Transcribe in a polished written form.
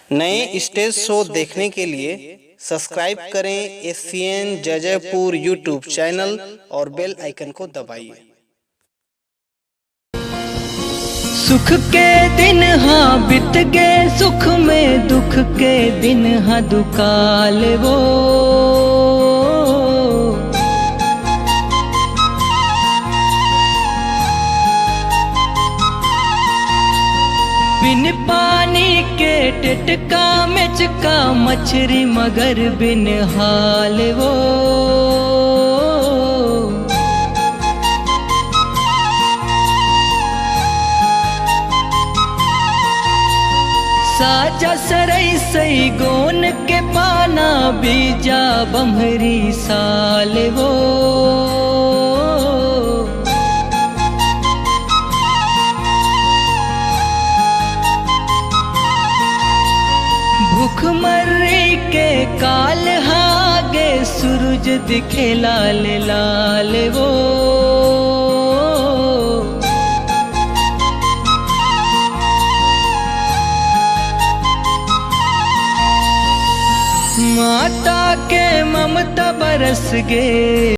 नए स्टेज शो देखने के लिए सब्सक्राइब करें एससीएन जयपुर यूट्यूब चैनल और बेल आइकन को दबाइए। सुख के दिन हाँ बीत गए, सुख में दुख के दिन हाँ दुकाल वो। बिन पानी के टिटका में चका मछली मगर बिन हाल वो। साजा सरई सई गोन के पाना बीजा बम्हरी साल वो। भूखमरी के काल हागे सूरज दिखे लाल लाल वो। माता के ममता बरस गे।